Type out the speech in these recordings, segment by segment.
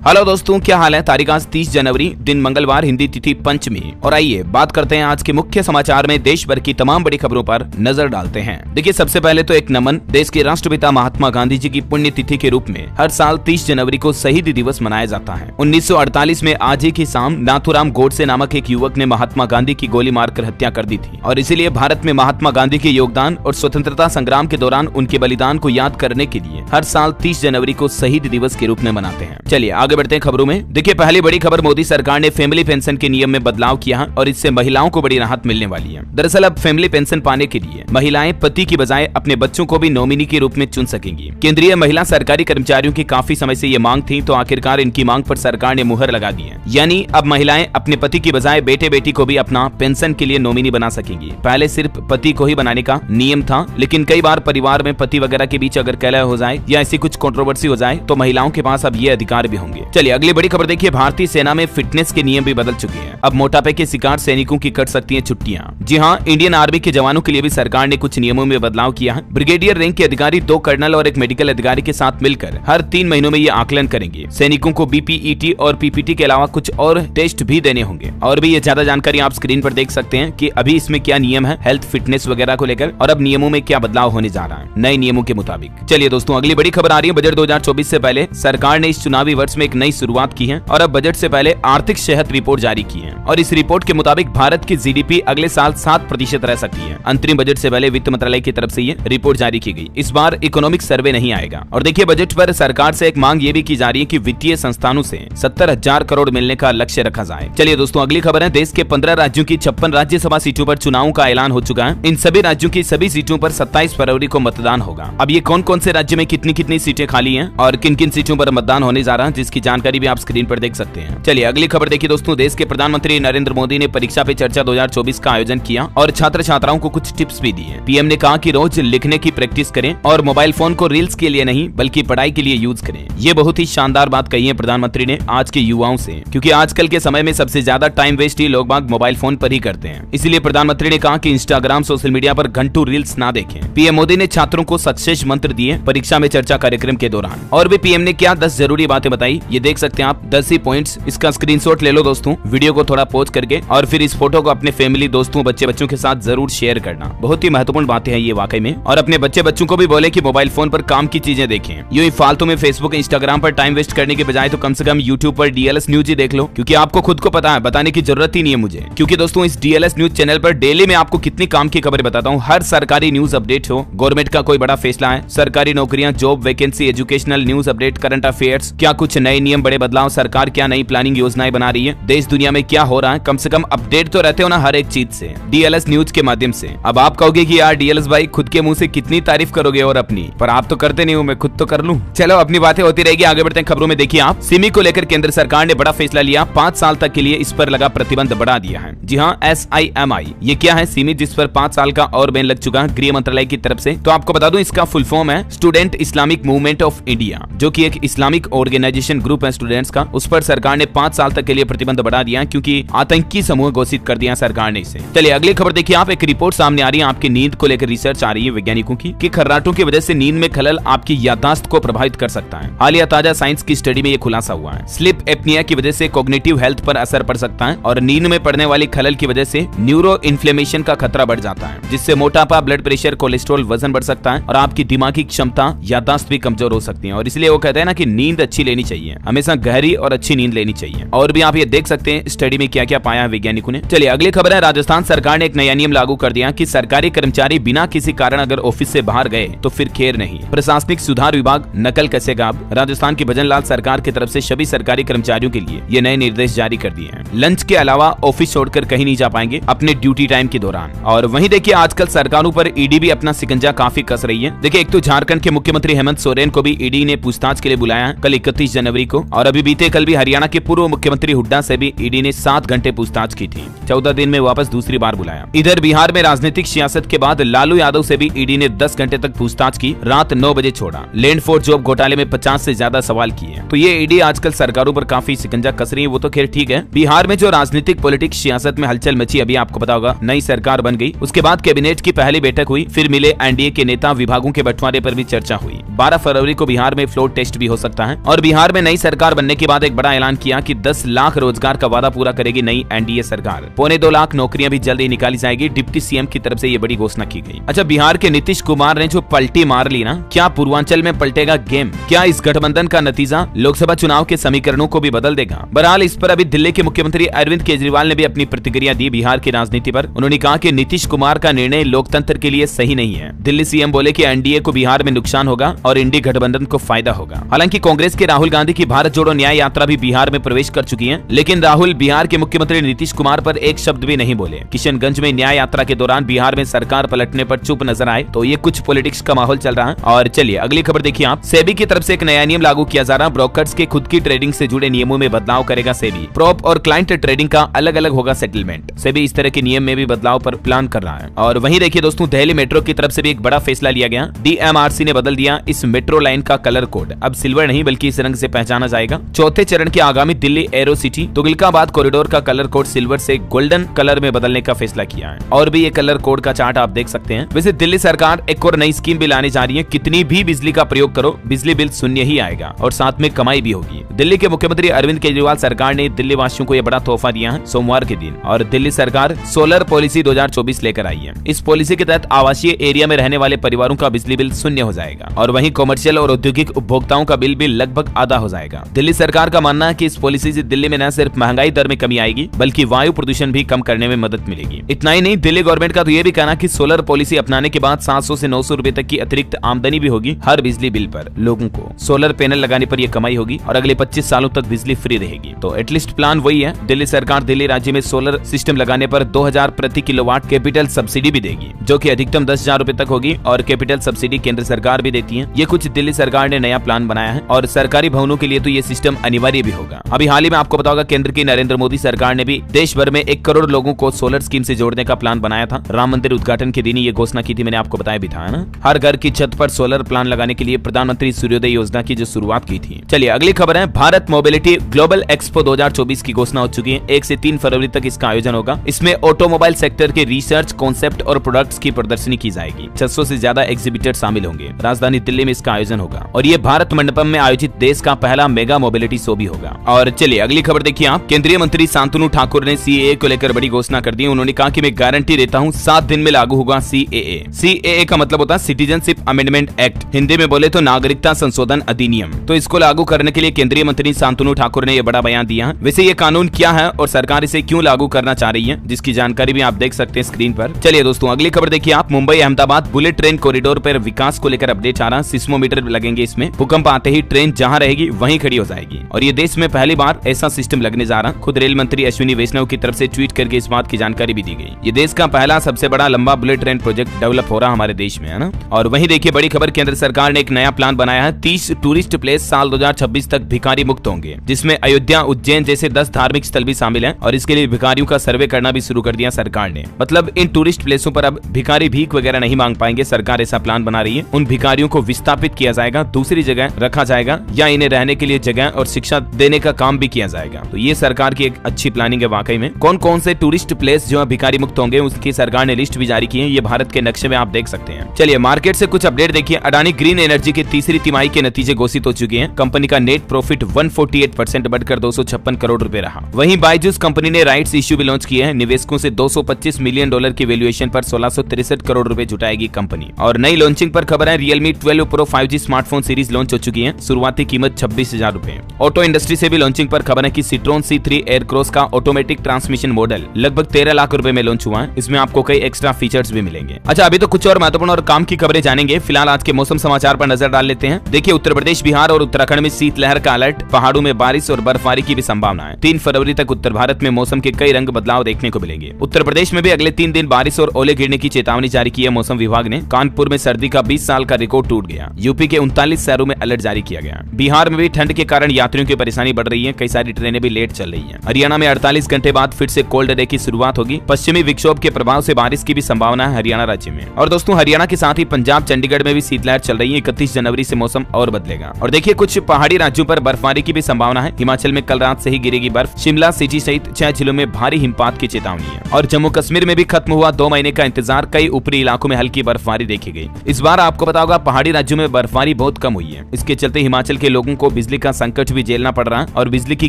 Hello दोस्तों, क्या हाल है। तारीख आज 30 जनवरी, दिन मंगलवार, हिंदी तिथि पंचमी। और आइए बात करते हैं आज के मुख्य समाचार में देश भर की तमाम बड़ी खबरों पर नजर डालते हैं। देखिए, सबसे पहले तो एक नमन। देश के राष्ट्रपिता महात्मा गांधी जी की पुण्यतिथि के रूप में हर साल 30 जनवरी को शहीद दिवस मनाया जाता है। 1948 में आज ही की शाम नाथूराम गोडसे नामक एक युवक ने महात्मा गांधी की गोली मारकर हत्या कर दी थी और इसीलिए भारत में महात्मा गांधी के योगदान और स्वतंत्रता संग्राम के दौरान उनके बलिदान को याद करने के लिए हर साल 30 जनवरी को शहीद दिवस के रूप में मनाते हैं। चलिए आगे बढ़ते हैं खबरों में। देखिए, पहली बड़ी खबर, मोदी सरकार ने फैमिली पेंशन के नियम में बदलाव किया है और इससे महिलाओं को बड़ी राहत मिलने वाली है। दरअसल अब फैमिली पेंशन पाने के लिए महिलाएं पति की बजाय अपने बच्चों को भी नॉमिनी के रूप में चुन सकेंगी। केंद्रीय महिला सरकारी कर्मचारियों की काफी समय से ये मांग थी, तो आखिरकार इनकी मांग पर सरकार ने मुहर लगा दी है। यानी अब महिलाएं अपने पति की बजाय बेटे बेटी को भी अपना पेंशन के लिए नॉमिनी बना सकेंगी। पहले सिर्फ पति को ही बनाने का नियम था, लेकिन कई बार परिवार में पति वगैरह के बीच अगर कलह हो जाए या ऐसी कुछ कंट्रोवर्सी हो जाए तो महिलाओं के पास अब ये अधिकार भी होंगे। चलिए अगली बड़ी खबर देखिए, भारतीय सेना में फिटनेस के नियम भी बदल चुके हैं। अब मोटापे के शिकार सैनिकों की कट सकती हैं छुट्टियां। जी हां, इंडियन आर्मी के जवानों के लिए भी सरकार ने कुछ नियमों में बदलाव किया है। ब्रिगेडियर रैंक के अधिकारी 2 कर्नल और एक मेडिकल अधिकारी के साथ मिलकर हर 3 महीनों में ये आकलन करेंगे। सैनिकों को बीपीईटी और पीपीटी के अलावा कुछ और टेस्ट भी देने होंगे। और भी ये ज्यादा जानकारी आप स्क्रीन पर देख सकते हैं कि अभी इसमें क्या नियम है हेल्थ फिटनेस वगैरह को लेकर, और अब नियमों में क्या बदलाव होने जा रहा है नए नियमों के मुताबिक। चलिए दोस्तों, अगली बड़ी खबर आ रही है। बजट 2024 से पहले सरकार ने इस चुनावी वर्ष में एक नई शुरुआत की है और अब बजट से पहले आर्थिक सेहत रिपोर्ट जारी की है और इस रिपोर्ट के मुताबिक भारत की जीडीपी अगले साल 7% रह सकती है। अंतरिम बजट से पहले वित्त मंत्रालय की तरफ से ये रिपोर्ट जारी की गई। इस बार इकोनॉमिक सर्वे नहीं आएगा। और देखिए, बजट पर सरकार से एक मांग ये भी की जा रही है कि वित्तीय संस्थानों से 70,000 करोड़ मिलने का लक्ष्य रखा जाए। चलिए दोस्तों, अगली खबर है। देश के 15 राज्यों की 56 राज्यसभा सीटों पर चुनाव का ऐलान हो चुका है। इन सभी राज्यों की सभी सीटों पर 27 फरवरी को मतदान होगा। अब ये कौन कौन से राज्य में कितनी कितनी सीटें खाली हैं और किन किन सीटों पर मतदान होने जा रहा है, जिसकी जानकारी भी आप स्क्रीन पर देख सकते हैं। चलिए अगली खबर देखिए दोस्तों, देश के प्रधानमंत्री नरेंद्र मोदी ने परीक्षा पे चर्चा 2024 का आयोजन किया और छात्र छात्राओं को कुछ टिप्स भी दिए। पीएम ने कहा कि रोज लिखने की प्रैक्टिस करें और मोबाइल फोन को रील्स के लिए नहीं बल्कि पढ़ाई के लिए यूज करें। ये बहुत ही शानदार बात कही है प्रधानमंत्री ने आज के युवाओं से, क्योंकि आजकल के समय में सबसे ज्यादा टाइम वेस्ट ही लोग बाग मोबाइल फोन पर ही करते हैं। इसीलिए प्रधानमंत्री ने कहा कि इंस्टाग्राम सोशल मीडिया पर घंटों रील्स ना देखें। पीएम मोदी ने छात्रों को सक्सेस मंत्र दिए परीक्षा में चर्चा कार्यक्रम के दौरान। और भी पीएम ने क्या 10 जरूरी बातें बताई, ये देख सकते हैं आप 10 ही पॉइंट्स। इसका स्क्रीनशॉट ले लो दोस्तों, वीडियो को थोड़ा पॉज करके, और फिर इस फोटो को अपने फैमिली, दोस्तों, बच्चों के साथ जरूर शेयर करना। बहुत ही महत्वपूर्ण बातें हैं ये वाकई में। और अपने बच्चों को भी बोले कि मोबाइल फोन पर काम की चीजें देखें। यूं ही फालतू में फेसबुक इंस्टाग्राम पर टाइम वेस्ट करने के बजाय तो कम से कम यूट्यूब पर डीएलएस न्यूज ही देख लो, क्योंकि आपको खुद को पता है, बताने की जरूरत ही नहीं है मुझे। क्योंकि दोस्तों इस डीएलएस न्यूज चैनल पर डेली मैं आपको कितनी काम की खबरें बताता हूँ। हर सरकारी न्यूज अपडेट हो, गवर्नमेंट का कोई बड़ा फैसला है, सरकारी नौकरियां, job vacancy, educational news update, current affairs, क्या कुछ नए नियम, बड़े बदलाव, सरकार क्या नई प्लानिंग योजनाएं बना रही है, देश दुनिया में क्या हो रहा है, कम से कम अपडेट तो रहते हो ना हर एक चीज से डीएलएस न्यूज के माध्यम से। अब आप कहोगे कि यार डीएलएस भाई खुद के मुंह से कितनी तारीफ करोगे और अपनी, पर आप तो करते नहीं हो, मैं खुद तो कर लूं। चलो अपनी बातें होती रहेगी, आगे बढ़ते हैं खबरों में। देखिए आप, सिमी को लेकर केंद्र सरकार ने बड़ा फैसला लिया। 5 साल तक के लिए इस पर लगा प्रतिबंध बढ़ा दिया है। जी हाँ, SIMI ये क्या है, सिमी, जिस पर 5 साल का और बैन लग चुका है गृह मंत्रालय की तरफ से। तो आपको बता दूं, इसका फुल फॉर्म है student Islamic movement of India, जो की एक इस्लामिक ऑर्गेनाइजेशन ग्रुप है स्टूडेंट्स का। उस पर सरकार ने 5 साल तक के लिए प्रतिबंध बढ़ा दिया, क्योंकि आतंकी समूह घोषित कर दिया सरकार ने इसे। चलिए अगली खबर देखिए आप, एक रिपोर्ट सामने आ रही है। आपकी नींद को लेकर रिसर्च आ रही है वैज्ञानिकों की कि खर्राटों की वजह से नींद में खलल आपकी याददाश्त को प्रभावित कर सकता है। हालिया ताजा साइंस की स्टडी में ये खुलासा हुआ है। स्लीप एपनिया की वजह से कॉग्निटिव हेल्थ पर असर पड़ सकता है और नींद में पड़ने वाली खलल की वजह से न्यूरो इन्फ्लेमेशन का खतरा बढ़ जाता है, जिससे मोटापा, ब्लड प्रेशर, कोलेस्ट्रॉल, वजन बढ़ सकता है और आपकी दिमागी क्षमता, याददाश्त भी कमजोर हो सकती है। और इसलिए वो कहते हैं ना कि नींद अच्छी लेनी चाहिए, हमेशा गहरी और अच्छी नींद लेनी चाहिए। और भी आप ये देख सकते हैं स्टडी में क्या क्या पाया है वैज्ञानिकों ने। चलिए अगली खबर है, राजस्थान सरकार ने एक नया नियम लागू कर दिया कि सरकारी कर्मचारी बिना किसी कारण अगर ऑफिस से बाहर गए तो फिर खेर नहीं। प्रशासनिक सुधार विभाग नकल कसेगा। राजस्थान की भजन लाल सरकार की तरफ से सभी सरकारी कर्मचारियों के लिए ये नए निर्देश जारी कर दिए हैं। लंच के अलावा ऑफिस छोड़कर कहीं नहीं जा पाएंगे अपने ड्यूटी टाइम के दौरान। और वहीं देखिए आजकल सरकारों पर ईडी भी अपना सिकंजा काफी कस रही है। देखिए, एक तो झारखंड के मुख्यमंत्री हेमंत सोरेन को भी ईडी ने पूछताछ के लिए बुलाया है कल 31 जनवरी को। और अभी बीते कल भी हरियाणा के पूर्व मुख्यमंत्री हुड्डा से भी ईडी ने 7 घंटे पूछताछ की थी। 14 दिन में वापस दूसरी बार बुलाया। इधर बिहार में राजनीतिक सियासत के बाद लालू यादव से भी ईडी ने 10 घंटे तक पूछताछ की, रात 9 बजे छोड़ा। लैंड फॉर जॉब घोटाले में 50 से ज्यादा सवाल किए। तो ये ईडी आजकल सरकारों पर काफी सिकंजा कस रही है। वो तो खैर ठीक है। बिहार में जो राजनीतिक पॉलिटिक्स सियासत में हलचल मची, अभी आपको पता होगा नई सरकार बन गई, उसके बाद कैबिनेट की पहली बैठक हुई, फिर मिले एनडीए के नेता, विभागों के बंटवारे पर भी चर्चा हुई। 12 फरवरी को बिहार में फ्लोर टेस्ट भी हो सकता है और बिहार में नई नई सरकार बनने के बाद एक बड़ा ऐलान किया कि 10 लाख रोजगार का वादा पूरा करेगी नई एनडीए सरकार। 1.25 लाख नौकरियां भी जल्द ही निकाली जाएगी। डिप्टी सीएम की तरफ से ये बड़ी घोषणा की गई। अच्छा, बिहार के नीतीश कुमार ने जो पलटी मार ली ना, क्या पूर्वांचल में पलटेगा गेम? क्या इस गठबंधन का नतीजा लोकसभा चुनाव के समीकरणों को भी बदल देगा? बहरहाल इस पर अभी दिल्ली के मुख्यमंत्री अरविंद केजरीवाल ने भी अपनी प्रतिक्रिया दी बिहार की राजनीति पर। उन्होंने कहा कि नीतीश कुमार का निर्णय लोकतंत्र के लिए सही नहीं है। दिल्ली सीएम बोले कि एनडीए को बिहार में नुकसान होगा और इंडी गठबंधन को फायदा होगा। हालांकि कांग्रेस के राहुल गांधी की भारत जोड़ो न्याय यात्रा भी बिहार में प्रवेश कर चुकी है, लेकिन राहुल बिहार के मुख्यमंत्री नीतीश कुमार पर एक शब्द भी नहीं बोले। किशनगंज में न्याय यात्रा के दौरान बिहार में सरकार पलटने पर चुप नजर आए। तो ये कुछ पॉलिटिक्स का माहौल चल रहा है। और चलिए अगली खबर देखिए आप। सेबी की तरफ से एक नया नियम लागू किया जा रहा। ब्रोकर्स के खुद की ट्रेडिंग से जुड़े नियमों में बदलाव करेगा सेबी। प्रॉप और क्लाइंट ट्रेडिंग का अलग अलग होगा सेटलमेंट। सेबी इस तरह के नियम में भी बदलाव पर प्लान कर रहा है। और वहीं देखिए दोस्तों, दिल्ली मेट्रो की तरफ से भी एक बड़ा फैसला लिया गया। डीएमआरसी ने बदल दिया इस मेट्रो लाइन का कलर कोड। अब सिल्वर नहीं बल्कि इस रंग से पहचाना जाएगा। चौथे चरण के आगामी Delhi Aerocity Tughlakabad corridor का कलर कोड सिल्वर से गोल्डन कलर में बदलने का फैसला किया है। और भी ये कलर कोड का चार्ट आप देख सकते हैं। वैसे दिल्ली सरकार एक और नई स्कीम भी लाने जा रही है। कितनी भी बिजली का प्रयोग करो, बिजली बिल शून्य ही आएगा और साथ में कमाई भी होगी। दिल्ली के मुख्यमंत्री अरविंद केजरीवाल सरकार ने दिल्ली वासियों को यह बड़ा तोहफा दिया है सोमवार के दिन। और दिल्ली सरकार सोलर पॉलिसी 2024 लेकर आई है। इस पॉलिसी के तहत आवासीय एरिया में रहने वाले परिवारों का बिजली बिल शून्य हो जाएगा और वहीं कमर्शियल और औद्योगिक उपभोक्ताओं का बिल भी लगभग आधा हो जाएगा। दिल्ली सरकार का मानना है कि इस पॉलिसी से दिल्ली में न सिर्फ महंगाई दर में कमी आएगी बल्कि वायु प्रदूषण भी कम करने में मदद मिलेगी। इतना ही नहीं, दिल्ली गवर्नमेंट का तो ये भी कहना कि सोलर पॉलिसी अपनाने के बाद 700 से 900 रुपए तक की अतिरिक्त आमदनी भी होगी हर बिजली बिल पर। लोगों को सोलर पैनल लगाने पर यह कमाई होगी और अगले 25 सालों तक बिजली फ्री रहेगी। तो एटलीस्ट प्लान वही है। दिल्ली सरकार दिल्ली राज्य में सोलर सिस्टम लगाने पर 2000 प्रति किलोवाट कैपिटल सब्सिडी भी देगी, जो कि अधिकतम 10,000 रुपए तक होगी और कैपिटल सब्सिडी केंद्र सरकार भी देती है। ये कुछ दिल्ली सरकार ने नया प्लान बनाया है और सरकारी भवनों के लिए तो ये सिस्टम अनिवार्य भी होगा। अभी हाल ही में आपको पता होगा, केंद्र की नरेंद्र मोदी सरकार ने भी देश भर में 1 करोड़ लोगों को सोलर स्कीम से जोड़ने का प्लान बनाया था। राम मंदिर उद्घाटन के दिन ये घोषणा की थी, मैंने आपको बताया भी था ना। हर घर की छत पर सोलर प्लान लगाने के लिए प्रधानमंत्री सूर्योदय योजना की जो शुरुआत की थी। चलिए अगली खबर है, भारत मोबिलिटी ग्लोबल एक्सपो 2024 की घोषणा हो चुकी है। 1 से 3 फरवरी तक इसका आयोजन होगा। इसमें ऑटोमोबाइल सेक्टर के रिसर्च, कॉन्सेप्ट और प्रोडक्ट्स की प्रदर्शनी की जाएगी। 600 से ज्यादा एग्जीबिटर शामिल होंगे। राजधानी दिल्ली में इसका आयोजन होगा और ये भारत मंडपम में आयोजित देश का पहला मेगा मोबिलिटी शो भी होगा। और चलिए अगली खबर देखिए आप। केंद्रीय मंत्री शांतनु ठाकुर ने सीएए को लेकर बड़ी घोषणा कर दी। उन्होंने कहा कि मैं गारंटी देता हूं 7 दिन में लागू होगा सीएए। सीएए का मतलब होता है सिटीजनशिप अमेंडमेंट एक्ट, हिंदी में बोले तो नागरिकता संशोधन अधिनियम। तो इसको लागू करने के लिए केंद्रीय मंत्री शांतनु ठाकुर ने यह बड़ा बयान दिया है। वैसे ये कानून क्या है और सरकार इसे क्यों लागू करना चाह रही है, जिसकी जानकारी भी आप देख सकते हैं स्क्रीन पर। चलिए दोस्तों अगली खबर देखिए आप। Mumbai Ahmedabad bullet train corridor पर विकास को लेकर अपडेट आ रहा है। सिस्मोमीटर लगेंगे इसमें। भूकंप आते ही ट्रेन जहां रहेगी वहीं खड़ी हो जाएगी और ये देश में पहली बार ऐसा सिस्टम लगने जा रहा। खुद रेल मंत्री अश्विनी वैष्णव की तरफ से ट्वीट करके इस बात की जानकारी भी दी गई। ये देश का पहला सबसे बड़ा लंबा बुलेट ट्रेन प्रोजेक्ट डेवलप हो रहा हमारे देश में, है ना। और वहीं देखिए बड़ी खबर, केंद्र सरकार ने एक नया प्लान बनाया है। 30 टूरिस्ट प्लेस साल 2026 तक भिखारी मुक्त होंगे, जिसमें अयोध्या, उज्जैन जैसे 10 धार्मिक स्थल भी शामिल हैं और इसके लिए भिखारियों का सर्वे करना भी शुरू कर दिया सरकार ने। मतलब इन टूरिस्ट प्लेसों पर अब भिखारी भीख वगैरह नहीं मांग पाएंगे। सरकार ऐसा प्लान बना रही है। उन भिखारियों को विस्थापित किया जाएगा, दूसरी जगह रखा जाएगा या इन्हें रहने के लिए जगह और शिक्षा देने का काम भी किया जाएगा। तो ये सरकार की एक अच्छी प्लानिंग है वाकई में। कौन कौन से टूरिस्ट प्लेस जो है भिखारी मुक्त होंगे उसकी सरकार ने लिस्ट भी जारी की है। ये भारत के नक्शे में आप देख सकते हैं। चलिए मार्केट से कुछ अपडेट देखिए। अडानी ग्रीन एनर्जी के तीसरी तिमाही के नतीजे घोषित हो चुके हैं। कंपनी का नेट प्रॉफिट 148% बढ़कर 256 करोड़ रुपए रहा। वहीं बायजूस कंपनी ने राइट्स इश्यू भी लॉन्च किए हैं। निवेशकों से $225 मिलियन की वैल्यूएशन पर 1663 करोड़ रुपए जुटाएगी कंपनी। और नई लॉन्चिंग पर खबर है, Realme 12 Pro 5G smartphone series launch हो चुकी है। शुरुआती कीमत 26,000 रुपए। ऑटो इंडस्ट्री से भी लॉन्चिंग पर खबर है कि सिट्रोन C3 एयरक्रॉस का ऑटोमेटिक ट्रांसमिशन मॉडल लगभग 13 लाख रुपए में लॉन्च हुआ है। इसमें आपको कई एक्स्ट्रा फीचर्स भी मिलेंगे। अच्छा अभी तो कुछ और महत्वपूर्ण और काम की खबरें जानेंगे। फिलहाल आज के मौसम समाचार पर नजर डाल लेते हैं। देखिए उत्तर प्रदेश, बिहार और उत्तराखंड में शीतलहर का अलर्ट। पहाड़ों में बारिश और बर्फबारी की भी संभावना है। 3 फरवरी तक उत्तर भारत में मौसम के कई रंग बदलाव देखने को मिलेंगे। उत्तर प्रदेश में भी अगले 3 दिन बारिश और ओले गिरने की चेतावनी जारी की है मौसम विभाग ने। कानपुर में सर्दी का 20 साल का रिकॉर्ड टूट गया। यूपी के 39 शहरों में अलर्ट जारी किया गया। बिहार में भी ठंड के कारण यात्रियों की परेशानी बढ़ रही है। कई सारी ट्रेनें भी लेट चल रही है। हरियाणा में 48 घंटे बाद फिर से कोल्ड डे की शुरुआत होगी। पश्चिमी विक्षोभ के प्रभाव से बारिश की भी संभावना है हरियाणा राज्य में। और दोस्तों हरियाणा के साथ ही पंजाब, चंडीगढ़ में भी शीतलहर चल रही है। 31 जनवरी से मौसम और बदलेगा। और देखिए कुछ पहाड़ी राज्यों पर बर्फबारी की भी संभावना है। हिमाचल में कल रात से ही गिरेगी बर्फ। शिमला सिटी सहित 6 जिलों में भारी हिमपात की चेतावनी है। और जम्मू कश्मीर में भी खत्म हुआ 2 महीने का इंतजार। कई ऊपरी इलाकों में हल्की बर्फबारी देखी गई। इस बार आपको पता होगा पहाड़ी राज्यों में बर्फबारी बहुत कम हुई है। इसके चलते हिमाचल के लोगों को बिजली का संकट भी झेलना पड़ रहा है और बिजली की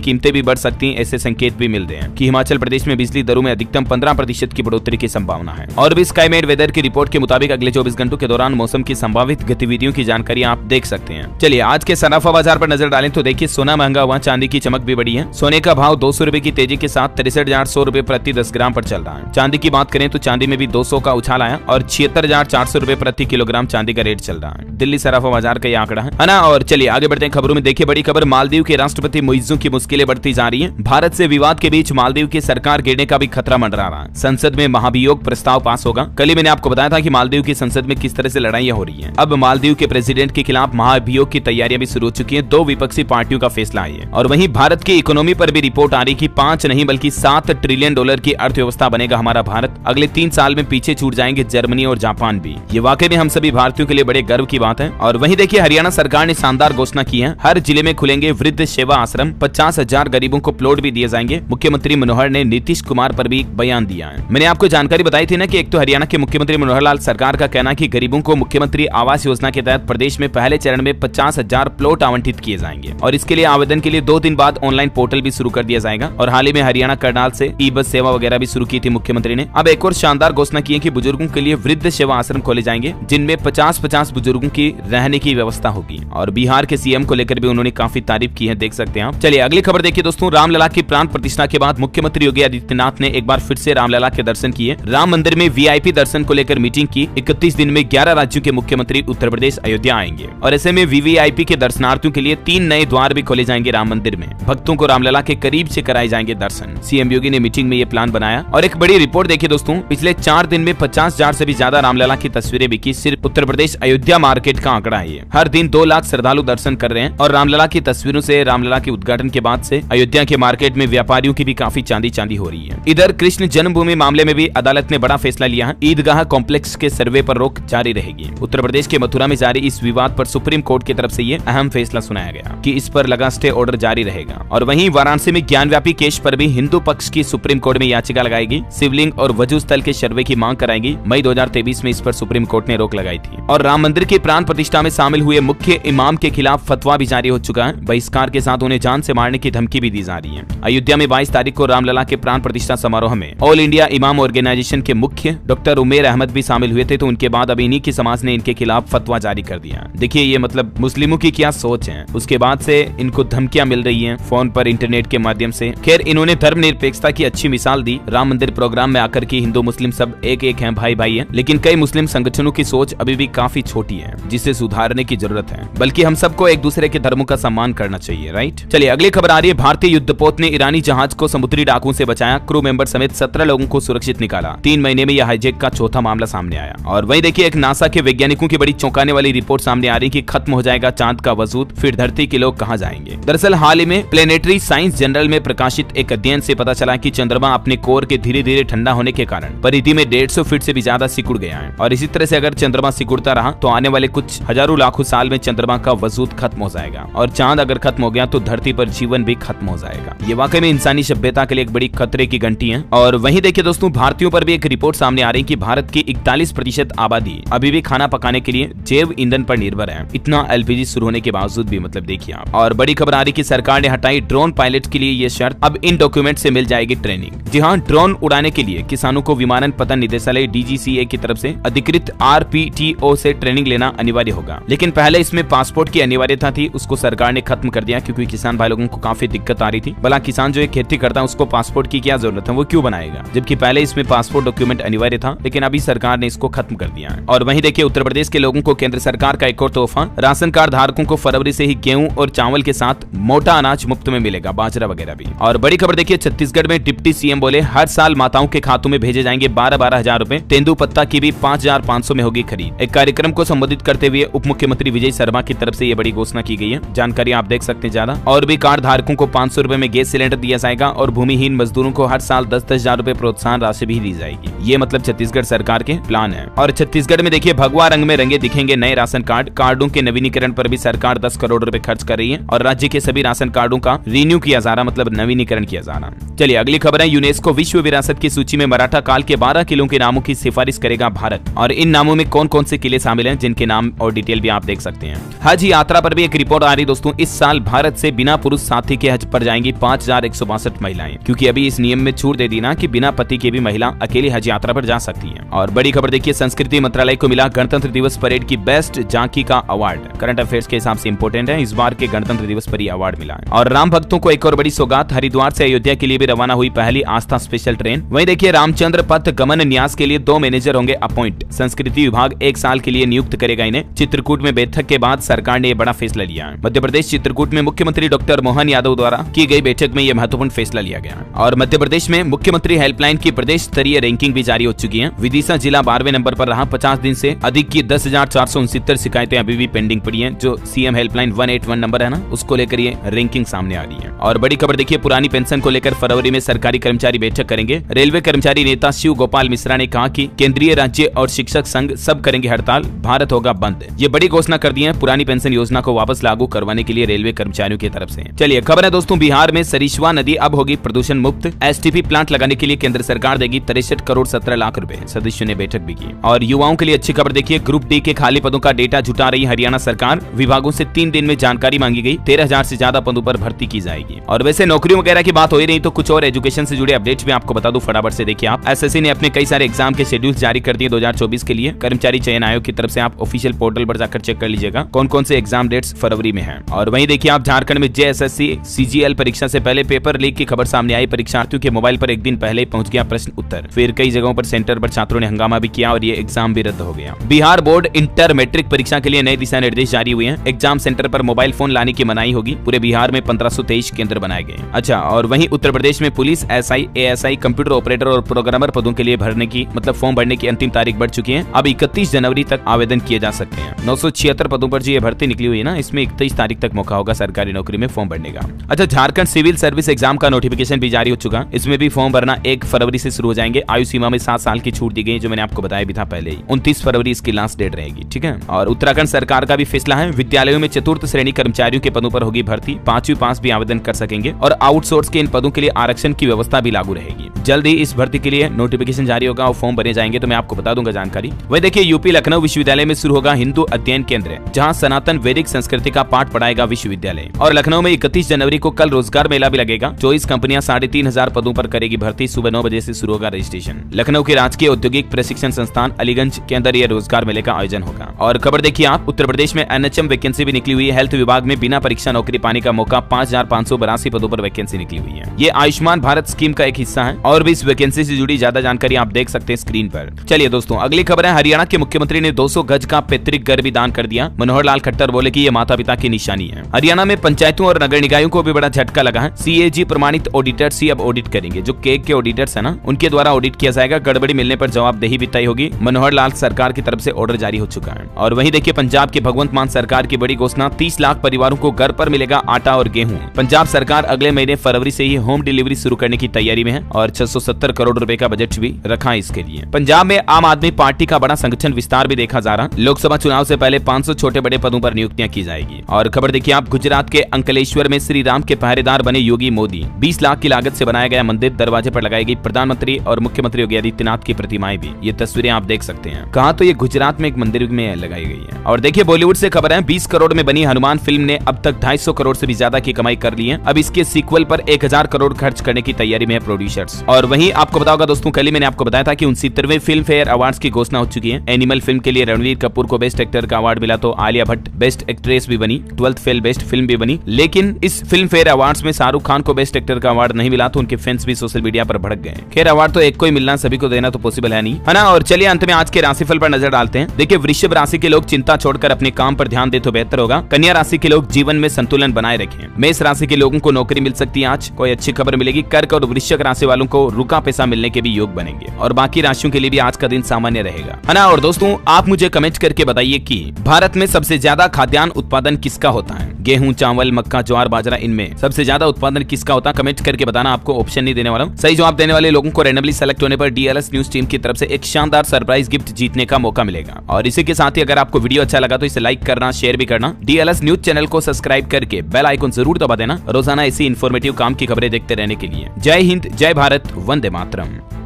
कीमतें भी बढ़ सकती हैं। ऐसे संकेत भी मिलते हैं कि हिमाचल प्रदेश में बिजली दरों में अधिकतम 15% की बढ़ोतरी की संभावना है। और भी स्काईमेट वेदर की रिपोर्ट के मुताबिक अगले 24 घंटों के दौरान मौसम की संभावित गतिविधियों की जानकारी आप देख सकते हैं। चलिए आज के सराफा बाजार पर नजर डालें तो देखिए सोना महंगा हुआ, चांदी की चमक भी बढ़ी है। सोने का भाव 200 रुपए की तेजी के साथ 63,100 रुपए प्रति 10 ग्राम पर चल रहा है। चांदी की बात करें तो चांदी में भी 200 का उछाल आया और 76,400 रुपए प्रति किलोग्राम चांदी का रेट चल रहा है। दिल्ली सराफा बाजार का ये आंकड़ा है ना। और चलिए आगे बढ़ते हैं खबरों में। देखिए बड़ी खबर, मालदीव के राष्ट्रपति मुइज्जू की मुश्किलें बढ़ती जा रही हैं। भारत से विवाद के बीच मालदीव की सरकार गिरने का भी खतरा मंडरा रहा है। संसद में महाभियोग प्रस्ताव पास होगा। कल ही मैंने आपको बताया था कि मालदीव की संसद में किस तरह से लड़ाइयां हो रही हैं। अब मालदीव के प्रेसिडेंट के खिलाफ महाभियोग की तैयारियां भी शुरू हो चुकी हैं। 2 विपक्षी पार्टियों का फैसला है। और वहीं भारत की इकोनॉमी पर भी रिपोर्ट आ रही कि 5 नहीं बल्कि 7 ट्रिलियन डॉलर की अर्थव्यवस्था बनेगा हमारा भारत। अगले 3 साल में पीछे छूट जाएंगे जर्मनी और जापान भी। ये वाकई में हम सभी भारतीयों के लिए बड़े गर्व की बात है। और वहीं देखिए हरियाणा सरकार ने शानदार घोषणा की है। हर जिले में खुलेंगे वृद्ध सेवा आश्रम, 50,000 गरीबों को प्लॉट भी दिए जाएंगे। मुख्यमंत्री मनोहर ने नीतीश कुमार पर भी बयान दिया है। मैंने आपको जानकारी बताई थी ना कि एक तो हरियाणा के मुख्यमंत्री मनोहर लाल सरकार का कहना कि गरीबों को मुख्यमंत्री आवास योजना के तहत प्रदेश में पहले चरण में 50,000 प्लॉट आवंटित किए जाएंगे और इसके लिए आवेदन के लिए 2 दिन बाद ऑनलाइन पोर्टल भी शुरू कर दिया जाएगा। और हाल ही में हरियाणा करनाल से ई बस सेवा वगैरह भी शुरू की थी मुख्यमंत्री ने। अब एक और शानदार घोषणा की है कि बुजुर्गों के लिए वृद्ध सेवा आश्रम खोले जाएंगे जिनमें 50-50 बुजुर्गों की रहने की व्यवस्था होगी। और बिहार के सीएम को लेकर भी उन्होंने काफी तारीफ की है, देख सकते हैं आप। चलिए अगली खबर देखिए दोस्तों। रामलला की प्राण प्रतिष्ठा के बाद मुख्यमंत्री योगी आदित्यनाथ ने एक बार फिर से रामलला के दर्शन किए। राम मंदिर में वीआईपी दर्शन को लेकर मीटिंग की। 31 दिन में 11 राज्यों के मुख्यमंत्री उत्तर प्रदेश अयोध्या आएंगे और ऐसे में वीवीआईपी के दर्शनार्थियों के लिए 3 नए द्वार भी खोले जाएंगे राम मंदिर में। भक्तों को रामलला के करीब से कराए जाएंगे दर्शन। सीएम योगी ने मीटिंग में ये प्लान बनाया। और एक बड़ी रिपोर्ट देखिए दोस्तों, पिछले 4 दिन में 50,000 से भी ज्यादा रामलला की तस्वीरें बिकी। सिर्फ उत्तर प्रदेश अयोध्या मार्केट का आंकड़ा है ये। हर दिन 2 लाख श्रद्धालु दर्शन कर रहे हैं। और रामलला की तस्वीरों से रामलला के उद्घाटन के बाद से अयोध्या के मार्केट में व्यापारियों की भी काफी चांदी हो रही है। इधर कृष्ण जन्मभूमि मामले में भी अदालत ने बड़ा फैसला लिया है। ईदगाह कॉम्प्लेक्स के सर्वे पर रोक जारी रहेगी। उत्तर प्रदेश के मथुरा में जारी इस विवाद पर सुप्रीम कोर्ट की तरफ से ये अहम फैसला सुनाया गया कि इस पर लगा स्टे ऑर्डर जारी रहेगा। और वहीं वाराणसी में ज्ञानव्यापी केस पर भी हिंदू पक्ष की सुप्रीम कोर्ट में याचिका लगाएगी। शिवलिंग और वजू स्थल के सर्वे की मांग कराएगी। मई 2023 में इस पर सुप्रीम कोर्ट ने रोक लगाई थी। और राम मंदिर की प्राण प्रतिष्ठा में शामिल हुए मुख्य इमाम के खिलाफ फतवा भी जारी हो चुका है। बहिष्कार के साथ उन्हें जान से मारने की धमकी भी दी जा रही है। अयोध्या में 22 तारीख को रामलला के प्राण प्रतिष्ठा समारोह में ऑल इंडिया इमाम ऑर्गेनाइजेशन के मुख्य डॉक्टर उमेर अहमद भी शामिल हुए थे। तो उनके बाद अब इन्हीं की समाज ने इनके खिलाफ फतवा जारी कर दिया। देखिए ये मतलब मुस्लिमों की क्या सोच है। उसके बाद से इनको धमकियां मिल रही हैं फोन पर, इंटरनेट के माध्यम से। खैर इन्होंने धर्मनिरपेक्षता की अच्छी मिसाल दी। राम मंदिर प्रोग्राम में आकर के हिंदू मुस्लिम सब एक हैं, भाई भाई है। लेकिन कई मुस्लिम संगठनों की सोच अभी भी काफी छोटी है जिसे सुधारने की जरूरत है। बल्कि हम सबको एक दूसरे के धर्मों का सम्मान करना चाहिए, राइट। चलिए अगली खबर आ रही है। भारतीय युद्धपोत ने ईरानी जहाज को समुद्री डाकुओं से बचाया। क्रू मेंबर समेत 17 लोगों को सुरक्षित निकाला। 3 महीने में यह हाईजैक का चौथा मामला सामने आया। और वहीं देखिए एक नासा के वैज्ञानिकों की बड़ी चौंकाने वाली रिपोर्ट सामने आ रही कि खत्म हो जाएगा चांद का वजूद, फिर धरती के लोग कहां जाएंगे। दरअसल हाल ही में प्लेनेटरी साइंस जर्नल में प्रकाशित एक अध्ययन से पता चला कि चंद्रमा अपने कोर के धीरे धीरे ठंडा होने के कारण परिधि में 150 फीट से भी ज्यादा सिकुड़ गया है। और इसी तरह से अगर चंद्रमा सिकुड़ता रहा तो आने वाले कुछ हजारों लाखों साल में चंद्रमा का वजूद खत्म हो जाएगा। और चांद अगर खत्म हो गया तो धरती पर जीवन भी खत्म हो जाएगा। ये वाकई में इंसानी सभ्यता के लिए एक बड़ी खतरे की घंटी है। और वहीं देखिए दोस्तों, भारतीयों पर भी एक रिपोर्ट सामने आ रही कि भारत की 41% आबादी अभी भी खाना पकाने के लिए जैव ईंधन पर निर्भर है। इतना एलपीजी शुरू होने के बावजूद भी, मतलब देखिए आप। और बड़ी खबर आ रही कि सरकार ने हटाई ड्रोन पायलट के लिए ये शर्त। अब इन डॉक्यूमेंट से मिल जाएगी ट्रेनिंग। जी हाँ, ड्रोन उड़ाने के लिए किसानों को विमानन पतन निदेशालय DGCA की तरफ से अधिकृत RPTO से ट्रेनिंग लेना अनिवार्य होगा। लेकिन पहले इसमें पासपोर्ट की अनिवार्यता थी, उसको सरकार ने खत्म कर दिया क्योंकि किसान भाई लोगों को काफी दिक्कत आ रही थी। भला किसान जो एक खेती करता है उसको पासपोर्ट की क्या जरूरत है, वो क्यों बनाएगा, जबकि पहले इसमें पासपोर्ट डॉक्यूमेंट अनिवार्य था। लेकिन अभी सरकार ने इसको खत्म कर दिया है। और वहीं देखिए उत्तर प्रदेश के लोगों को केंद्र सरकार का एक और तोहफा। राशन कार्ड धारकों को फरवरी से ही गेहूं और चावल के साथ मोटा अनाज मुफ्त में मिलेगा, बाजरा वगैरह भी। और बड़ी खबर देखिए, छत्तीसगढ़ में डिप्टी सीएम बोले हर साल माताओं के खातों में भेजे जाएंगे 12-12 हजार रुपए। तेंदुपत्ता की भी 5,500 में होगी खरीद। एक कार्यक्रम को संबोधित करते हुए उप मुख्यमंत्री विजय शर्मा की तरफ से ये बड़ी घोषणा की गई है। जानकारी आप देख सकते हैं ज्यादा। और भी कार्ड धारकों को 500 रुपए में गैस सिलेंडर दिया जाएगा और भूमिहीन मजदूरों को हर साल 10-10 हजार रुपए प्रोत्साहन राशि भी दी जाएगी। ये मतलब छत्तीसगढ़ सरकार के प्लान है। और छत्तीसगढ़ में देखिए भगवा रंग में रंगे दिखेंगे नए राशन कार्ड। कार्डों के नवीनीकरण पर भी सरकार 10 करोड़ रुपए खर्च कर रही है और राज्य के सभी राशन कार्डों का रिन्यू किया जा रहा, मतलब नवीनीकरण किया जा रहा। चलिए अगली खबर है, यूनेस्को विश्व विरासत की सूची में मराठा काल के 12 किलों के नामों की सिफारिश करेगा भारत। और इन नामों में कौन कौन से किले शामिल हैं, जिनके नाम और डिटेल भी आप देख सकते हैं। हज यात्रा पर भी एक रिपोर्ट आ रही दोस्तों, इस साल भारत से बिना पुरुष साथी के हज पर जाएंगी 5162 महिलाएं, क्योंकि अभी इस नियम में छूट दे दी ना कि बिना पति के भी महिला अकेली हज यात्रा पर जा सकती है। और बड़ी खबर देखिए, संस्कृति मंत्रालय को मिला गणतंत्र दिवस परेड की बेस्ट झांकी का अवार्ड। करंट अफेयर्स के हिसाब से इंपोर्टेंट है, इस बार के गणतंत्र दिवस पर यह अवार्ड मिला है। और राम भक्तों को एक और बड़ी सौगात, हरिद्वार से अयोध्या के लिए भी रवाना हुई पहली आस्था स्पेशल ट्रेन। वहीं देखिए, रामचंद्र पथ गमन न्यास के लिए 2 मैनेजर होंगे अपॉइंट। संस्कृति विभाग 1 साल के लिए नियुक्त करेगा इन्हें। चित्रकूट में बैठक के बाद सरकार ने यह बड़ा फैसला लिया है। मध्य प्रदेश चित्रकूट में मुख्यमंत्री डॉक्टर मोहन यादव द्वारा की गई बैठक में यह महत्वपूर्ण फैसला लिया गया। और मध्य प्रदेश में मुख्यमंत्री हेल्पलाइन की प्रदेश स्तरीय रैंकिंग भी जारी हो चुकी है। विदिशा जिला 12वें नंबर पर रहा। 50 दिन से अधिक की 10,469 शिकायतें अभी भी पेंडिंग पड़ी हैं। जो सीएम हेल्पलाइन 181 नंबर है ना, उसको लेकर ये रैंकिंग सामने आ रही है। और बड़ी खबर देखिए, पुरानी पेंशन को लेकर फरवरी में सरकारी कर्मचारी बैठक करेंगे। रेलवे कर्मचारी नेता शिव गोपाल मिश्रा ने कहा कि केंद्रीय, राज्य और शिक्षक संघ सब करेंगे हड़ताल, भारत होगा बंद। ये बड़ी घोषणा कर दी है पुरानी पेंशन योजना को वापस लागू करवाने के लिए रेलवे कर्मचारियों की तरफ से। चलिए खबर है दोस्तों, बिहार में सरिस्वा नदी अब होगी प्रदूषण मुक्त। एसटीपी प्लांट लगाने के लिए केंद्र सरकार देगी 63 करोड़ 17 लाख रुपए। सदस्यों ने बैठक भी की। और युवाओं के लिए अच्छी खबर देखिए, ग्रुप डी के खाली पदों का डेटा जुटा रही हरियाणा सरकार। विभागों से 3 दिन में जानकारी मांगी गई। 13,000 से ज्यादा पदों पर भर्ती की जाएगी। और वैसे नौकरियों वगैरह की बात हो ही रही, तो कुछ और एजुकेशन से जुड़े अपडेट्स भी आपको बता दूं फटाफट से। देखिए आप, एसएससी ने अपने कई सारे एग्जाम के शेड्यूल जारी कर दिए 2024 के लिए। कर्मचारी चयन आयोग की तरफ से आप ऑफिशियल पोर्टल पर जाकर चेक कर लीजिएगा कौन कौन से एग्जाम डेट्स फरवरी में हैं। और वहीं देखिए आप, झारखंड में जेएसएससी सीजीएल परीक्षा से पहले पेपर लीक की खबर सामने आई। परीक्षार्थियों के मोबाइल पर एक दिन पहले ही पहुंच गया प्रश्न उत्तर। फिर कई जगहों पर सेंटर पर छात्रों ने हंगामा भी किया और ये एग्जाम भी रद्द हो गया। बिहार बोर्ड इंटर मैट्रिक परीक्षा के लिए नए दिशा निर्देश जारी हुए हैं। एग्जाम सेंटर पर मोबाइल फोन लाने की मनाही होगी। पूरे बिहार में 1523 केंद्र बनाए गए। अच्छा, और वहीं उत्तर प्रदेश में police, SI, ASI, computer operator और प्रोग्रामर पदों के लिए भरने की फॉर्म भरने की अंतिम तारीख बढ़ चुकी है। अब 31 जनवरी तक आवेदन किए जा सकते हैं। 976 पदों पर जो ये भर्ती निकली हुई है ना, इसमें 31 तारीख तक मौका होगा सरकारी नौकरी में फॉर्म भरने का। अच्छा, झारखंड सिविल सर्विस एग्जाम का नोटिफिकेशन भी जारी हो चुका। इसमें भी फॉर्म भरना 1 फरवरी से शुरू हो जाएंगे। आयु सीमा में 7 साल की छूट दी गई, जो मैंने आपको बताया भी था पहले ही। 29 फरवरी इसकी लास्ट डेट रहेगी, ठीक है। और उत्तराखंड सरकार का भी फैसला है। विद्यालयों में 4th श्रेणी कर्मचारियों के पदों पर होगी भर्ती। 5वीं पास भी आवेदन कर सकेंगे। और आउटसोर्स के इन पदों के लिए आरक्षण की व्यवस्था भी लागू रहेगी। जल्द ही इस भर्ती के लिए नोटिफिकेशन जारी होगा और फॉर्म भरे जाएंगे, तो मैं आपको बता दूंगा जानकारी। वही देखिए, यूपी लखनऊ विश्वविद्यालय में शुरू होगा हिंदू अध्ययन केंद्र, जहां सनातन वैदिक संस्कृति का पाठ पढ़ाएगा विश्वविद्यालय। और लखनऊ में 31 जनवरी को कल रोजगार मेला भी लगेगा। 24 कंपनियां 3,500 पदों पर करेगी भर्ती। सुबह 9 बजे से शुरू होगा रजिस्ट्रेशन। लखनऊ के राजकीय औद्योगिक प्रशिक्षण संस्थान अलीगंज के अंदर यह रोजगार मेले का आयोजन होगा। और खबर देखिए आप, उत्तर प्रदेश में एनएचएम वैकेंसी भी निकली हुई है। हेल्थ विभाग में बिना परीक्षा नौकरी पाने का मौका। 5,582 पदों पर वैकेंसी निकली हुई है। ये आयुष्मान भारत स्कीम का एक हिस्सा है। और भी इस वैकेंसी से जुड़ी ज्यादा जानकारी आप देख सकते हैं स्क्रीन पर। चलिए दोस्तों, अगली खबर है, हरियाणा के मुख्यमंत्री ने 200 गज का पैतृक घर भी दान कर दिया। मनोहर लाल खट्टर बोले कि ये माता पिता की निशानी है। हरियाणा में पंचायतों और नगर निकायों को भी बड़ा झटका लगा है। सीएजी प्रमाणित ऑडिटर्स ही अब ऑडिट करेंगे। जो केक के ऑडिटर्स है ना, उनके द्वारा ऑडिट किया जाएगा। गड़बड़ी मिलने पर जवाबदेही भी तय होगी। मनोहर लाल सरकार की तरफ से ऑर्डर जारी हो चुका है। और वहीं देखिए, पंजाब के भगवंत मान सरकार की बड़ी घोषणा, 30 लाख परिवारों को घर पर मिलेगा आटा और गेहूं। पंजाब सरकार अगले महीने फरवरी से ही होम डिलीवरी शुरू करने की तैयारी में है। और 670 करोड़ रुपए का बजट भी रखा है इसके लिए। पंजाब में आम आदमी पार्टी का बड़ा संगठन विस्तार भी देखा जा रहा। लोकसभा चुनाव से पहले 500 छोटे बड़े पदों पर नियुक्तियां की जाएगी। और खबर देखिए आप, गुजरात के अंकलेश्वर में श्री राम के पहरेदार बने योगी मोदी। 20 लाख की लागत से बनाया गया मंदिर। दरवाजे पर लगाई गई प्रधानमंत्री और मुख्यमंत्री योगी आदित्यनाथ की प्रतिमाएं भी। ये तस्वीरें आप देख सकते हैं। कहा तो ये गुजरात में एक मंदिर में लगाई गई है। और देखिए, बॉलीवुड से खबर है, 20 करोड़ में बनी हनुमान फिल्म ने अब तक 250 करोड़ से भी ज्यादा की कमाई कर ली है। अब इसके सीक्वल पर 1000 करोड़ खर्च करने की तैयारी में है प्रोड्यूसर्स। और वहीं आपको बताऊंगा दोस्तों, कल ही मैंने आपको बताया था कि 69वें फिल्म फेयर अवार्ड्स की घोषणा हो चुकी है। एनिमल फिल्म के लिए रणवीर कपूर को बेस्ट एक्टर का अवार्ड मिला, तो आलिया भट्ट बेस्ट एक्ट्रेस भी बनी। 12th फेल बेस्ट फिल्म भी बनी। लेकिन इस फिल्म फेयर अवार्ड्स में शाहरुख खान को बेस्ट एक्टर का अवार्ड नहीं मिला, तो उनके फैंस भी सोशल मीडिया पर भड़क गए। खैर, अवार्ड तो एक को ही मिलना, सभी को देना तो पॉसिबल है नहीं, है ना। और चलिए अंत में आज के राशिफल पर नजर डालते हैं। देखिए, वृषभ राशि के लोग चिंता छोड़कर अपने काम पर ध्यान दे तो बेहतर होगा। कन्या राशि के लोग जीवन में संतुलन बनाए रखें। मेष राशि के लोगों को नौकरी मिल सकती है, आज कोई अच्छी खबर मिलेगी। कर्क और वृश्चिक राशि वालों को रुका पैसा मिलने के भी योग बनेंगे। और बाकी राशियों के लिए भी आज का दिन सामान्य रहेगा, है ना। और दोस्तों, आप मुझे कमेंट करके बताइए कि भारत में सबसे ज्यादा खाद्यान्न उत्पादन किसका होता है। गेहूं, चावल, मक्का, ज्वार, बाजरा, इनमें सबसे ज्यादा उत्पादन किसका होता है? कमेंट करके बताना। आपको ऑप्शन नहीं देने वाला हूं। सही जवाब देने वाले लोगों को रैंडमली सेलेक्ट होने पर डीएलएस न्यूज टीम की तरफ से एक शानदार सरप्राइज गिफ्ट जीतने का मौका मिलेगा। और इसी के साथ ही अगर आपको वीडियो अच्छा लगा तो इसे लाइक करना, शेयर भी करना। डीएलएस न्यूज चैनल को सब्सक्राइब करके बेल आइकन जरूर दबा देना, रोजाना ऐसी इन्फॉर्मेटिव काम की खबरें देखते रहने के लिए। जय हिंद, जय भारत, वंदे मातरम।